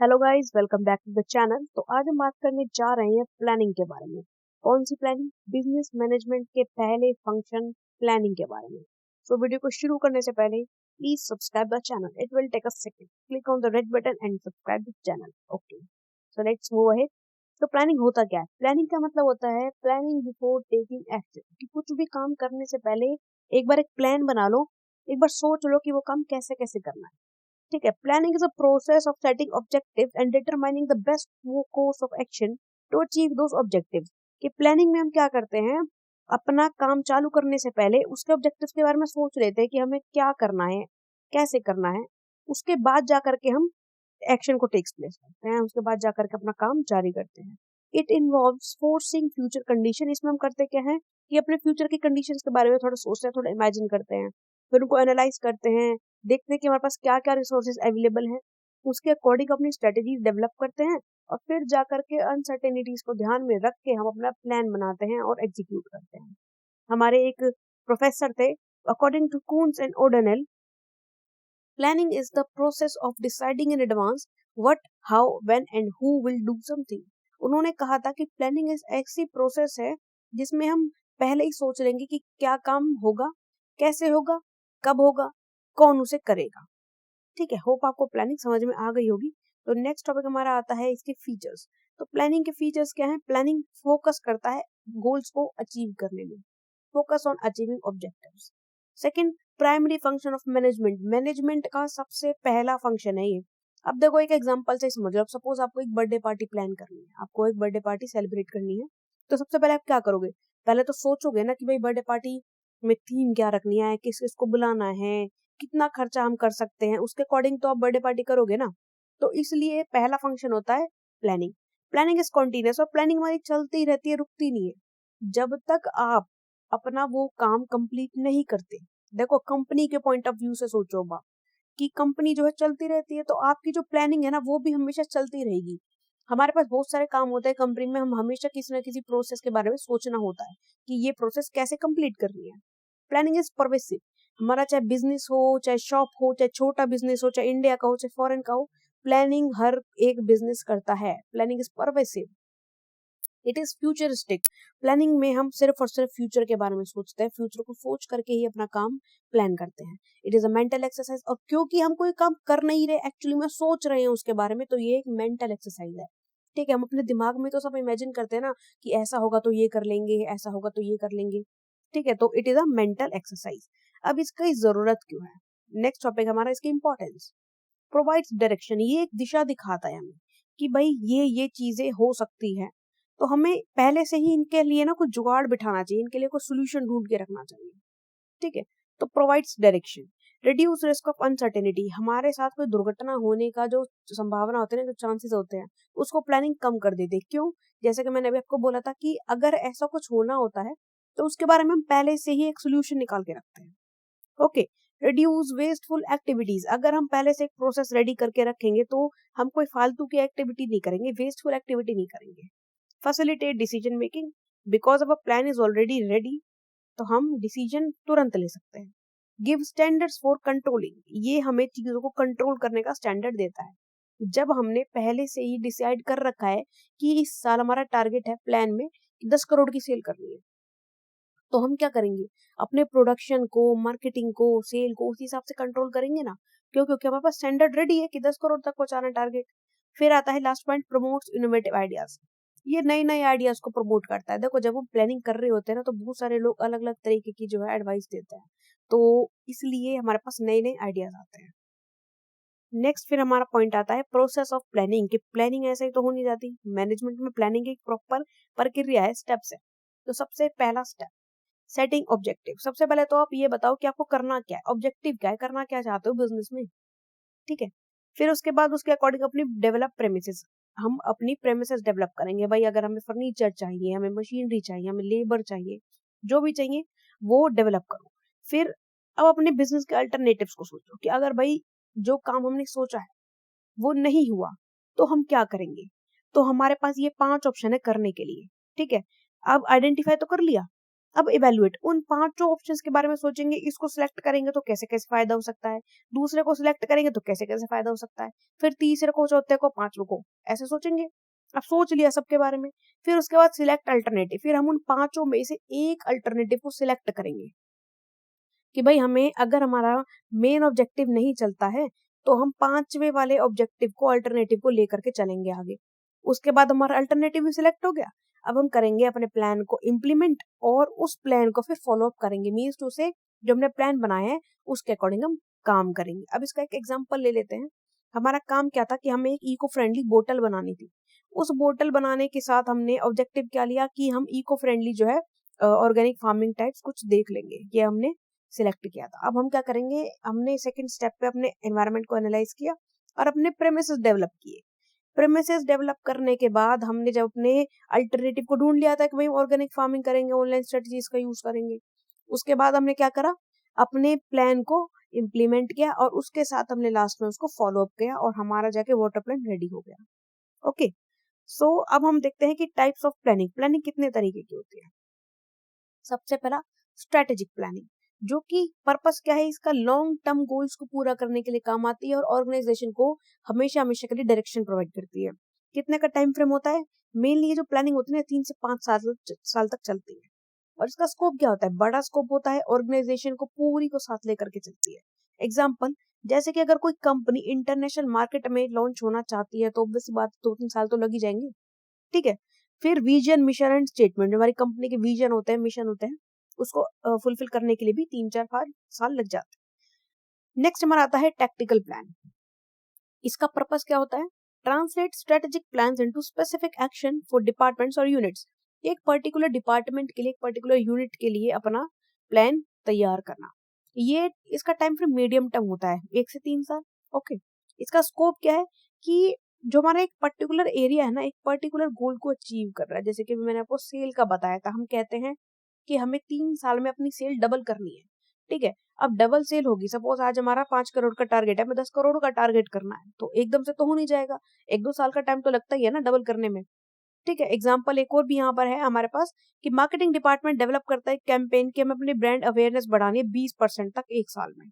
Hello guys, welcome back to the channel. तो आज हम बात करने जा रहे हैं प्लानिंग के बारे में। कौन सी प्लानिंग? बिजनेस मैनेजमेंट के पहले फंक्शन प्लानिंग के बारे में। सो वीडियो को शुरू करने से पहले please subscribe the channel. It will take a second. Click on the red button and subscribe the channel. Okay, so let's move ahead. तो प्लानिंग होता क्या है? प्लानिंग का मतलब होता है प्लानिंग बिफोर टेकिंग एक्शन। कि कुछ भी काम करने से पहले एक बार एक प्लान बना लो, एक बार सोच लो कि वो काम कैसे कैसे करना है। ठीक है। Planning is a process of setting objectives and determining the best course of action to achieve those objectives. कि प्लानिंग में हम क्या करते हैं, अपना काम चालू करने से पहले उसके ऑब्जेक्टिव्स के बारे में सोच लेते हैं कि हमें क्या करना है, कैसे करना है। उसके बाद जा करके हम एक्शन को टेक्स प्लेस करते हैं, उसके बाद जा करके अपना काम जारी करते हैं। It involves forcing future condition. इसमें हम करते क्या है कि अपने फ्यूचर की कंडीशंस के बारे में थोड़ा सोचते हैं, थोड़ा इमेजिन करते हैं, फिर उनको एनालाइज करते हैं, देखते हैं कि हमारे पास क्या क्या रिसोर्सेज अवेलेबल हैं, उसके अकॉर्डिंग अपनी स्ट्रेटेजी डेवलप करते हैं और फिर जा करके अनसर्टेनिटीज को ध्यान में रख के हम अपना प्लान बनाते हैं और एग्जीक्यूट करते हैं। हमारे एक प्रोफेसर थे, according to Koontz and O'Donnell, planning is the process of deciding in advance what, how, when and who will do something. उन्होंने कहा था कि प्लानिंग इज ऐसी प्रोसेस है जिसमें हम पहले ही सोच लेंगे कि क्या काम होगा, कैसे होगा, कब होगा, कौन उसे करेगा। ठीक है, होप आपको प्लानिंग समझ में आ गई होगी। तो नेक्स्ट टॉपिक हमारा आता है इसके फीचर्स। तो प्लानिंग के फीचर्स क्या है? प्लानिंग फोकस करता है गोल्स को अचीव करने में, focus on achieving objectives. Second, primary function of management. Management का सबसे पहला फंक्शन है ये। अब देखो, एक एग्जांपल से समझ लो। सपोज आपको एक बर्थडे पार्टी प्लान करनी है, आपको एक बर्थडे पार्टी सेलिब्रेट करनी है। तो सबसे पहले आप क्या करोगे? पहले तो सोचोगे ना कि भाई बर्थडे पार्टी में थीम क्या रखनी है, किस किस को बुलाना है, कितना खर्चा हम कर सकते हैं, उसके अकॉर्डिंग तो आप बर्थडे पार्टी करोगे ना। तो इसलिए पहला फंक्शन होता है प्लानिंग। प्लानिंग इज कॉन्टिन्यूस, और प्लानिंग हमारी चलती रहती है, रुकती नहीं है जब तक आप अपना वो काम कंप्लीट नहीं करते। देखो, कंपनी के पॉइंट ऑफ व्यू से सोचो बा कि कंपनी जो है चलती रहती है, तो आपकी जो प्लानिंग है ना वो भी हमेशा चलती रहेगी। हमारे पास बहुत सारे काम होते हैं कंपनी में, हम हमेशा किसी ना किसी प्रोसेस के बारे में सोचना होता है कि ये प्रोसेस कैसे कंप्लीट करनी है। Planning is pervasive. हमारा चाहे बिजनेस हो, चाहे शॉप हो, चाहे छोटा बिजनेस हो, चाहे इंडिया का हो, चाहे फॉरेन का हो, प्लानिंग हर एक बिजनेस करता है। Planning is pervasive. It is futuristic. Planning में हम सिर्फ और सिर्फ फ्यूचर के बारे में सोचते हैं, फ्यूचर को सोच करके ही अपना काम प्लान करते हैं। It is a mental exercise, और क्योंकि हम कोई काम कर नहीं रहे, एक्चुअली में सोच रहे हैं उसके बारे में, तो ये एक मेंटल एक्सरसाइज है। ठीक है, हम अपने दिमाग में तो सब इमेजिन करते हैं ना कि ऐसा होगा तो ये कर लेंगे, ऐसा होगा तो ये कर लेंगे। ठीक है, तो it is a mental exercise. अब इसकी जरूरत क्यों है? नेक्स्ट टॉपिक हमारा इसकी इंपॉर्टेंस। Provides direction. ये एक दिशा दिखाता है हमें कि भाई ये चीजें हो सकती है, तो हमें पहले से ही इनके लिए ना कुछ जुगाड़ बिठाना चाहिए, इनके लिए कोई सोल्यूशन ढूंढ के रखना चाहिए। ठीक है, तो provides direction. Reduce risk of uncertainty. हमारे साथ कोई दुर्घटना होने का जो संभावना होती है ना, जो चांसेस होते हैं, उसको प्लानिंग कम कर देते। क्यों? जैसे कि मैंने अभी आपको बोला था कि अगर ऐसा कुछ होना होता है तो उसके बारे में हम पहले से ही एक सोल्यूशन निकाल के रखते हैं। ओके। Reduce wasteful activities. अगर हम पहले से एक प्रोसेस रेडी करके रखेंगे तो हम कोई फालतू की एक्टिविटी नहीं करेंगे, वेस्टफुल एक्टिविटी नहीं करेंगे। Facilitate decision making. Because our plan is already ready, तो हम डिसीजन तुरंत ले सकते हैं। Give standards for controlling. ये हमें चीजों को कंट्रोल करने का स्टैंडर्ड देता है। जब हमने पहले से ही डिसाइड कर रखा है कि इस साल हमारा टारगेट है प्लान में कि 10 करोड़ की सेल करनी है, तो हम क्या करेंगे? अपने प्रोडक्शन को, मार्केटिंग को, सेल को उसी हिसाब से कंट्रोल करेंगे ना। क्यों? क्योंकि हमारे पास स्टैंडर्ड रेडी है कि 10 करोड़ तक पहुंचाना टारगेट। फिर आता है last point, promotes innovative ideas. ये नए नए आइडियाज को प्रमोट करता है। देखो, जब हम प्लानिंग कर रहे होते हैं ना, तो बहुत सारे लोग अलग अलग तरीके की जो है एडवाइस देते हैं, तो इसलिए हमारे पास नए नए आइडियाज आते हैं। नेक्स्ट फिर हमारा पॉइंट आता है प्रोसेस ऑफ प्लानिंग। कि प्लानिंग ऐसे ही तो हो नहीं जाती, मैनेजमेंट में प्लानिंग एक प्रॉपर प्रक्रिया है, स्टेप्स है। तो सबसे पहला स्टेप, सेटिंग ऑब्जेक्टिव। सबसे पहले तो आप ये बताओ कि आपको करना क्या है, ऑब्जेक्टिव क्या है, करना क्या चाहते हो बिजनेस में। ठीक है, फिर उसके बाद उसके अकॉर्डिंग अपनी डेवलप प्रेमिसेस, हम अपनी प्रेमिसेस डेवलप करेंगे। भाई अगर हमें फर्नीचर चाहिए, हमें मशीनरी चाहिए, हमें लेबर चाहिए, जो भी चाहिए वो डेवलप करो। फिर अब अपने बिजनेस के अल्टरनेटिव्स को सोचो कि अगर भाई जो काम हमने सोचा है वो नहीं हुआ तो हम क्या करेंगे। तो हमारे पास ये 5 ऑप्शन है करने के लिए। ठीक है, अब आइडेंटिफाई तो कर लिया अब इवेल्युएट, उन पांचों ऑप्शंस के बारे में सोचेंगे, इसको सिलेक्ट करेंगे तो कैसे कैसे फायदा हो सकता है, दूसरे को सिलेक्ट करेंगे तो कैसे कैसे फायदा हो सकता है, फिर तीसरे को, चौथे को, पांचवें को, ऐसे सोचेंगे। अब सोच लिया सबके बारे में, फिर उसके बाद सिलेक्ट अल्टरनेटिव, फिर हम उन पांचों में से एक अल्टरनेटिव को सिलेक्ट करेंगे कि भाई हमें, अगर हमारा मेन ऑब्जेक्टिव नहीं चलता है तो हम पांचवे वाले ऑब्जेक्टिव को, अल्टरनेटिव को लेकर के चलेंगे आगे। उसके बाद हमारा अल्टरनेटिव भी सिलेक्ट हो गया, अब हम करेंगे अपने प्लान को इम्प्लीमेंट और उस प्लान को फिर फॉलो अप करेंगे, मीन्स टू से जो हमने प्लान बनाया है उसके अकॉर्डिंग हम काम करेंगे। अब इसका एक एग्जांपल ले लेते हैं। हमारा काम क्या था कि हमें एक इको फ्रेंडली बोतल बनानी थी। उस बोतल बनाने के साथ हमने ऑब्जेक्टिव क्या लिया कि हम इको फ्रेंडली जो है ऑर्गेनिक फार्मिंग टाइप्स कुछ देख लेंगे, ये हमने सिलेक्ट किया था। अब हम क्या करेंगे, हमने सेकंड स्टेप पे अपने एनवायरनमेंट को एनालाइज किया और अपने प्रेमिसेस डेवलप किए। प्रेमिसेस डेवलप करने के बाद हमने जब अपने अल्टरनेटिव को ढूंढ लिया था कि भाई ऑर्गेनिक फार्मिंग करेंगे, ऑनलाइन स्ट्रेटजीज का यूज करेंगे, उसके बाद हमने क्या करा, अपने प्लान को इम्प्लीमेंट किया और उसके साथ हमने लास्ट में उसको फॉलो अप किया और हमारा जाके वाटर प्लान रेडी हो गया। ओके, सो अब हम देखते हैं कि टाइप्स ऑफ प्लानिंग, प्लानिंग कितने तरीके की होती है। सबसे पहला स्ट्रेटेजिक प्लानिंग, जो कि पर्पस क्या है इसका, लॉन्ग टर्म गोल्स को पूरा करने के लिए काम आती है और ऑर्गेनाइजेशन को हमेशा हमेशा के लिए डायरेक्शन प्रोवाइड करती है। कितने का टाइम फ्रेम होता है, मेनली ये जो प्लानिंग होती है ना 3 से 5 साल तक चलती है। और इसका स्कोप क्या होता है, बड़ा स्कोप होता है, ऑर्गेनाइजेशन को पूरी को साथ लेकर के चलती है। एग्जाम्पल, जैसे कि अगर कोई कंपनी इंटरनेशनल मार्केट में लॉन्च होना चाहती है तो ऑब्वियस बात 2-3 साल तो लग ही जाएंगे। ठीक है, फिर विजन, मिशन एंड स्टेटमेंट, जो हमारी कंपनी के विजन होते हैं, मिशन होते हैं, उसको फुलफिल करने के लिए भी 3-4 साल लग जाते हैं। नेक्स्ट हमारा आता है टैक्टिकल प्लान। इसका पर्पस क्या होता है, translate strategic plans into specific action for departments और यूनिट्स। एक पर्टिकुलर डिपार्टमेंट के लिए, एक पर्टिकुलर यूनिट के लिए अपना प्लान तैयार करना। ये इसका टाइम फ्रेम मीडियम टर्म होता है, 1 से 3 साल। ओके, इसका स्कोप क्या है कि जो हमारा एक पर्टिकुलर एरिया है ना, एक पर्टिकुलर गोल को अचीव कर रहा है। जैसे कि मैंने आपको सेल का बताया था, हम कहते हैं कि हमें 3 साल में अपनी सेल डबल करनी है। ठीक है, अब डबल सेल होगी, सपोज आज हमारा 5 करोड़ का टारगेट है, हमें 10 करोड़ का टारगेट करना है, तो एकदम से तो हो नहीं जाएगा, 1-2 साल का टाइम तो लगता ही है ना डबल करने में। ठीक है, एग्जाम्पल एक और भी यहाँ पर है हमारे पास कि मार्केटिंग डिपार्टमेंट डेवलप करता है कैंपेन कि हमें अपनी ब्रांड अवेयरनेस बढ़ानी है 20% तक 1 साल में।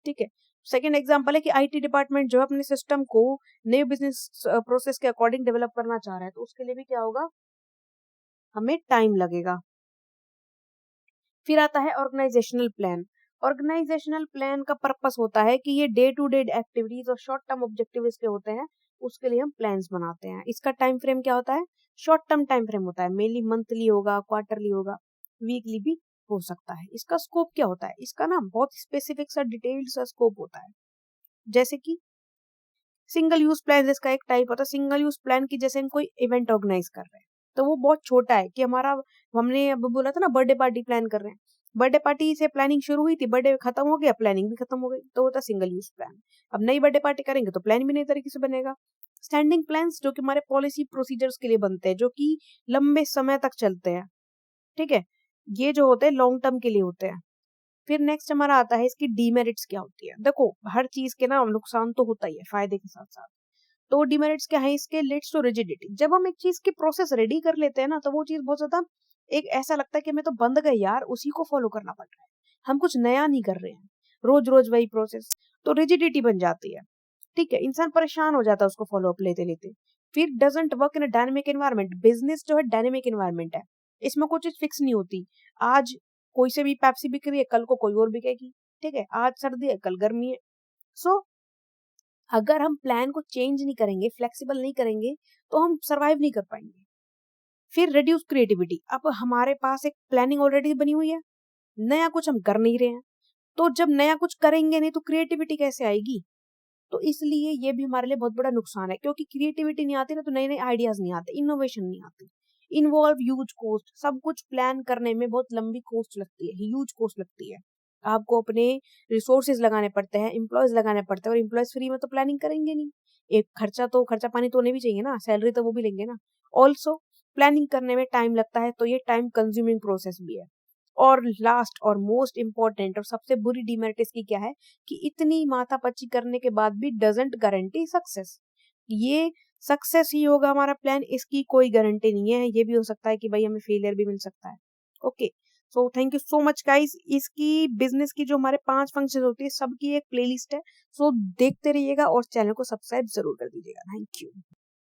ठीक है, सेकंड एग्जांपल है कि आईटी डिपार्टमेंट जो है अपने सिस्टम को नए बिजनेस प्रोसेस के अकॉर्डिंग डेवलप करना चाह रहा है, तो उसके लिए भी क्या होगा, हमें टाइम लगेगा। फिर आता है ऑर्गेनाइजेशनल प्लान। ऑर्गेनाइजेशनल प्लान का पर्पस होता है कि ये डे टू डे एक्टिविटीज और शॉर्ट टर्म ऑब्जेक्टिव इसके होते हैं, उसके लिए हम प्लान्स बनाते हैं। इसका टाइम फ्रेम क्या होता है, शॉर्ट टर्म टाइम फ्रेम होता है, मेनली मंथली होगा, क्वार्टरली होगा, वीकली भी हो सकता है। इसका स्कोप क्या होता है, इसका ना बहुत स्पेसिफिक सा डिटेल्ड सा स्कोप होता है। जैसे कि सिंगल यूज प्लान, इसका एक टाइप होता है सिंगल यूज प्लान की, जैसे हम कोई इवेंट ऑर्गेनाइज कर रहे हैं तो वो बहुत छोटा है कि हमारा, हमने अब बोला था ना बर्थडे पार्टी प्लान कर रहे हैं, बर्थडे पार्टी से प्लानिंग शुरू हुई थी, बर्थडे खत्म हो गया, प्लानिंग भी खत्म हो गई, तो होता सिंगल यूज प्लान। अब नई बर्थडे पार्टी करेंगे तो प्लान भी नई तरीके से बनेगा। स्टैंडिंग प्लान्स, जो कि हमारे पॉलिसी प्रोसीजर्स के लिए बनते हैं, जो कि लंबे समय तक चलते हैं। ठीक है, ये जो होते हैं लॉन्ग टर्म के लिए होते हैं। फिर नेक्स्ट हमारा आता है इसकी डीमेरिट्स क्या होती है। देखो, हर चीज के ना नुकसान तो होता ही है फायदे के साथ साथ। तो डीमेरिट्स क्या है इसके, लीड्स टू रिजिडिटी। जब हम एक चीज की प्रोसेस रेडी कर लेते हैं ना, तो वो चीज बहुत ज्यादा एक ऐसा लगता है कि हमें तो बंद गए यार, उसी को फॉलो करना पड़ रहा है, हम कुछ नया नहीं कर रहे हैं, रोज रोज वही प्रोसेस, तो रिजिडिटी बन जाती है। ठीक है, इंसान परेशान हो जाता है उसको फॉलो अप लेते लेते। फिर doesn't work in a dynamic environment. Business जो है डायनेमिक एनवायरनमेंट है, इसमें कोई चीज फिक्स नहीं होती। आज कोई से भी पेप्सी बिक रही है, कल को कोई और बिकेगी। ठीक है, आज सर्दी है, कल गर्मी है। सो अगर हम प्लान को चेंज नहीं करेंगे, फ्लेक्सिबल नहीं करेंगे, तो हम सरवाइव नहीं कर पाएंगे। फिर रिड्यूस क्रिएटिविटी। अब हमारे पास एक प्लानिंग ऑलरेडी बनी हुई है, नया कुछ हम कर नहीं रहे हैं, तो जब नया कुछ करेंगे नहीं तो क्रिएटिविटी कैसे आएगी। तो इसलिए ये भी हमारे लिए बहुत बड़ा नुकसान है, क्योंकि क्रिएटिविटी नहीं आती ना तो नए नए आइडियाज नहीं आते, इनोवेशन नहीं आती। इन्वॉल्व ह्यूज कॉस्ट, सब कुछ प्लान करने में बहुत लंबी कॉस्ट लगती है, ह्यूज कॉस्ट लगती है। आपको अपने रिसोर्सेज लगाने पड़ते हैं, एम्प्लॉयज लगाने पड़ते हैं, और एम्प्लॉयज फ्री में तो प्लानिंग करेंगे नहीं। एक खर्चा पानी तो उन्हें भी चाहिए ना, सैलरी तो वो भी लेंगे ना। ऑल्सो प्लानिंग करने में टाइम लगता है, तो ये टाइम कंज्यूमिंग प्रोसेस भी है। और लास्ट और मोस्ट इम्पोर्टेंट और सबसे बुरी डिमेरिट इसकी क्या है कि इतनी माथापच्ची करने के बाद भी डजंट गारंटी सक्सेस। ये सक्सेस ही होगा हमारा प्लान, इसकी कोई गारंटी नहीं है। ये भी हो सकता है कि भाई हमें फेलियर भी मिल सकता है। Okay, so thank you so much guys. इसकी बिजनेस की जो हमारे 5 फंक्शन होती है सबकी एक प्लेलिस्ट है, सो देखते रहिएगा और चैनल को सब्सक्राइब जरूर कर दीजिएगा। Thank you.